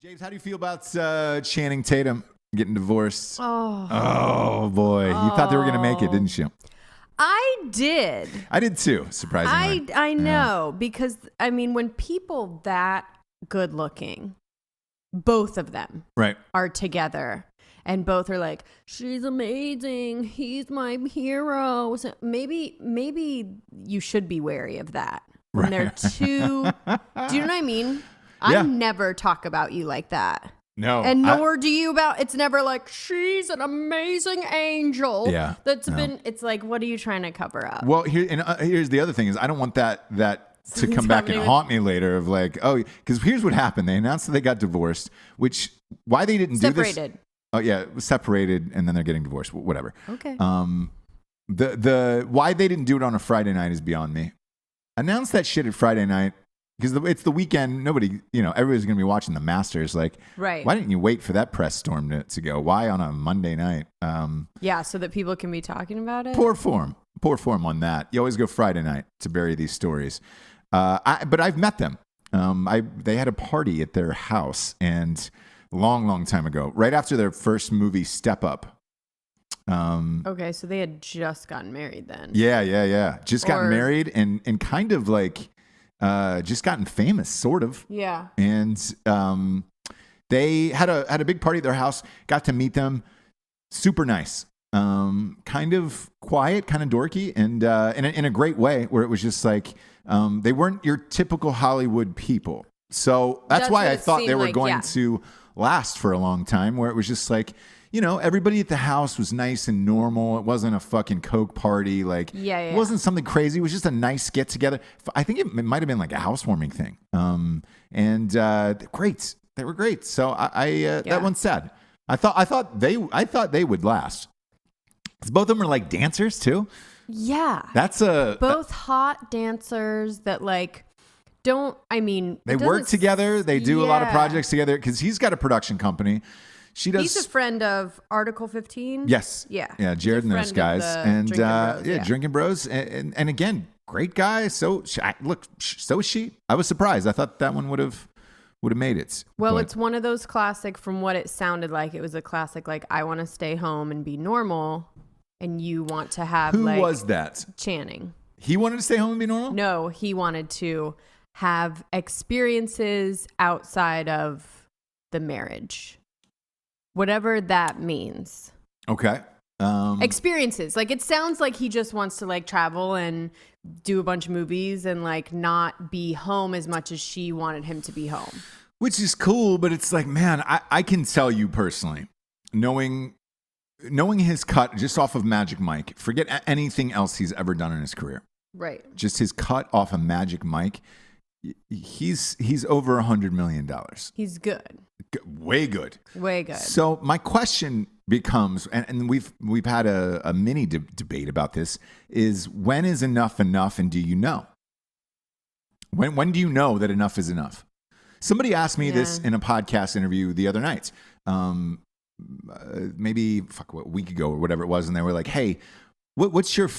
James, how do you feel about Channing Tatum getting divorced? Oh boy. You thought they were going to make it, didn't you? I did. I did too, surprisingly. I know, because, I mean, when people that good looking, both of them are together, and both are like, she's amazing, he's my hero. So maybe you should be wary of that. When they're too, do you know what I mean? Yeah. I never talk about you like that. No. And nor do you about, it's never like, she's an amazing angel. Yeah. It's like, what are you trying to cover up? Well, here's the other thing is I don't want that to come back and haunt me later of like, oh, because here's what happened. They announced that they got divorced, which, why they didn't do this. Separated. Oh, yeah, it was separated, and then they're getting divorced. Whatever. Okay. The why they didn't do it on a Friday night is beyond me. Announce that shit at Friday night. Because it's the weekend, nobody, everybody's going to be watching the Masters. Like, right. Why didn't you wait for that press storm to go? Why on a Monday night? Yeah, so that people can be talking about it? Poor form on that. You always go Friday night to bury these stories. But I've met them. They had a party at their house, and long time ago, right after their first movie, Step Up. Okay, so they had just gotten married then. Yeah. Just gotten married and kind of like... just gotten famous, sort of. Yeah. And they had a big party at their house. Got to meet them. Super nice. Kind of quiet, kind of dorky, and in a great way. Where it was just like they weren't your typical Hollywood people. So that's why I thought they were going to last for a long time. Where it was just like, everybody at the house was nice and normal. It wasn't a fucking Coke party. Like, it wasn't something crazy. It was just a nice get together. I think it might have been like a housewarming thing. Great. They were great. So that one's sad. I thought they would last. 'Cause both of them are like dancers too. Yeah. That's both hot dancers that like they work together. They do a lot of projects together because he's got a production company. He's a friend of Article 15. Yes. Yeah. Jared and those guys. And Drinking Bros. And again, great guy. So so is she. I was surprised. I thought that one would have made it. Well, it's one of those classic, from what it sounded like, it was a classic, like, I want to stay home and be normal, and you want to have Who was that? Channing. He wanted to stay home and be normal? No, he wanted to have experiences outside of the marriage. Whatever that means. Okay. Experiences. Like, it sounds like he just wants to like travel and do a bunch of movies and like not be home as much as she wanted him to be home. Which is cool, but it's like, man, I can tell you personally, knowing his cut just off of Magic Mike, forget anything else he's ever done in his career. Right. Just his cut off of Magic Mike, he's over $100 million. He's good. Way good. Way good. So my question becomes, and we've had a mini debate about this, is when is enough, and do you know? When do you know that enough is enough? Somebody asked me this in a podcast interview the other night, maybe a week ago or whatever it was, and they were like, hey, what's your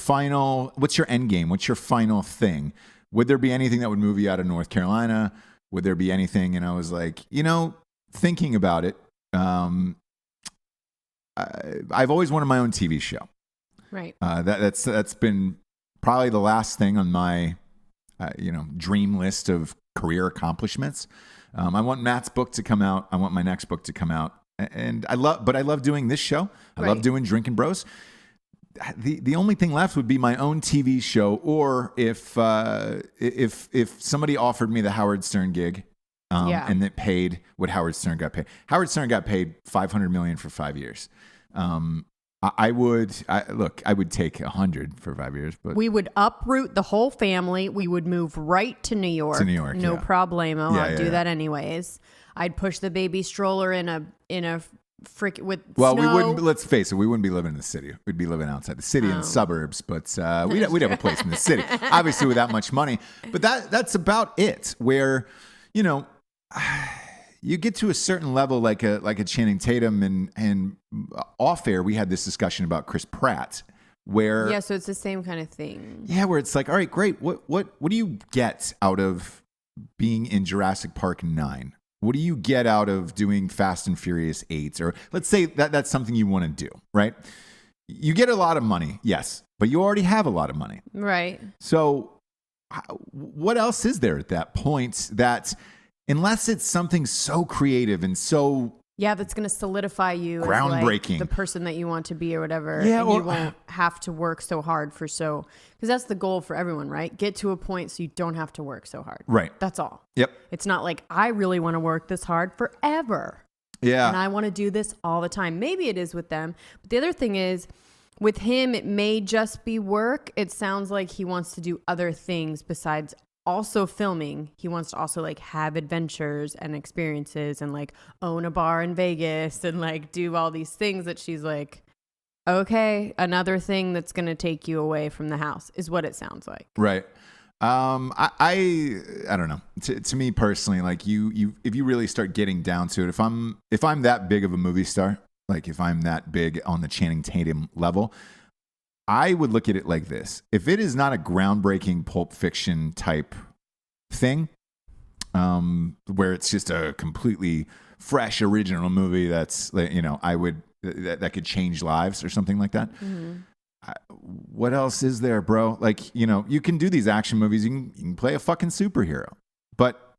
end game? What's your final thing? Would there be anything that would move you out of North Carolina? Would there be anything? And I was like, thinking about it, I've always wanted my own TV show. Right. That's been probably the last thing on my, dream list of career accomplishments. I want Matt's book to come out. I want my next book to come out, and I love doing this show. I love doing Drinking Bros. The only thing left would be my own TV show, or if somebody offered me the Howard Stern gig. And it paid what Howard Stern got paid. Howard Stern got paid $500 million for 5 years. I would take 100 for 5 years, but we would uproot the whole family. We would move right to New York. No problemo. I'd do that anyways. I'd push the baby stroller in a with snow. We wouldn't. Let's face it. We wouldn't be living in the city. We'd be living outside the city in suburbs. But we'd have a place in the city, obviously with that much money. But that's about it. Where you get to a certain level, like a Channing Tatum, and off air we had this discussion about Chris Pratt, where so it's the same kind of thing. Yeah, where it's like, all right, great. What do you get out of being in Jurassic Park 9? What do you get out of doing Fast and Furious 8? Or let's say that that's something you want to do, right? You get a lot of money, yes, but you already have a lot of money. Right. So what else is there at that point that, unless it's something so creative and so that's going to solidify you groundbreaking, as like the person that you want to be or whatever. Yeah, and you won't have to work so hard because that's the goal for everyone, right? Get to a point so you don't have to work so hard. Right. That's all. Yep. It's not like I really want to work this hard forever. Yeah. And I want to do this all the time. Maybe it is with them. But the other thing is, with him, it may just be work. It sounds like he wants to do other things besides also filming. He wants to also like have adventures and experiences and like own a bar in Vegas and like do all these things that she's like, okay, another thing that's going to take you away from the house is what it sounds like. Right. I don't know. To me personally, like you, if you really start getting down to it, if I'm that big of a movie star, like if I'm that big on the Channing Tatum level, I would look at it like this. If it is not a groundbreaking Pulp Fiction type thing, where it's just a completely fresh original movie that's, you know, that could change lives or something like that. Mm-hmm. What else is there, bro? Like, you know, you can do these action movies. You can play a fucking superhero, but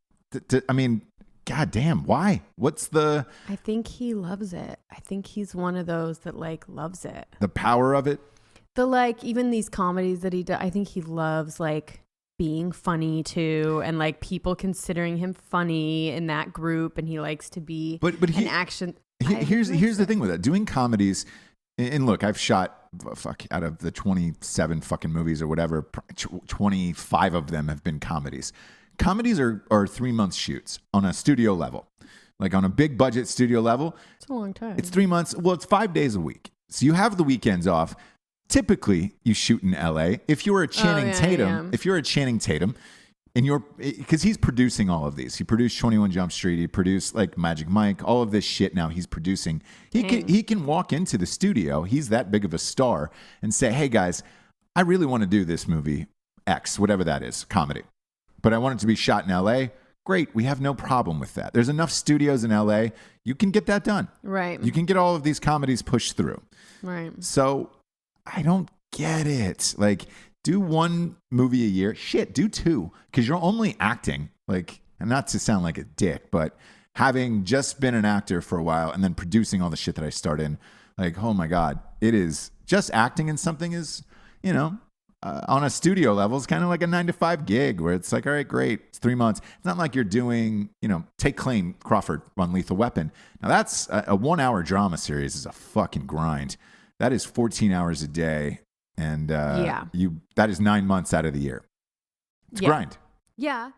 I mean, God damn, why? I think he loves it. I think he's one of those that like loves it. The power of it. Like even these comedies that he does, I think he loves like being funny too, and like people considering him funny in that group, and he likes to be an action. Here's the thing with that. Doing comedies, and look, I've shot out of the 27 fucking movies or whatever, 25 of them have been comedies. Comedies are 3 month shoots on a studio level, like on a big budget studio level. It's a long time. It's 3 months. Well, it's 5 days a week. So you have the weekends off. Typically, you shoot in LA. If you're a Channing Tatum, and because he's producing all of these. He produced 21 Jump Street. He produced like Magic Mike. All of this shit now he's producing. He can walk into the studio. He's that big of a star and say, "Hey guys, I really want to do this movie X, whatever that is, comedy. But I want it to be shot in LA. Great. We have no problem with that. There's enough studios in LA. You can get that done. Right. You can get all of these comedies pushed through. Right. So I don't get it. Like, do one movie a year. Shit, do 2. Because you're only acting. Like, and not to sound like a dick, but having just been an actor for a while and then producing all the shit that I start in, like, oh my God, it is just acting in something is, you know, on a studio level, it's kind of like a 9-to-5 gig where it's like, all right, great. It's 3 months. It's not like you're doing, you know, take Clayne Crawford on Lethal Weapon. Now that's a 1 hour drama series is a fucking grind. That is 14 hours a day. And that is 9 months out of the year. It's grind. Yeah.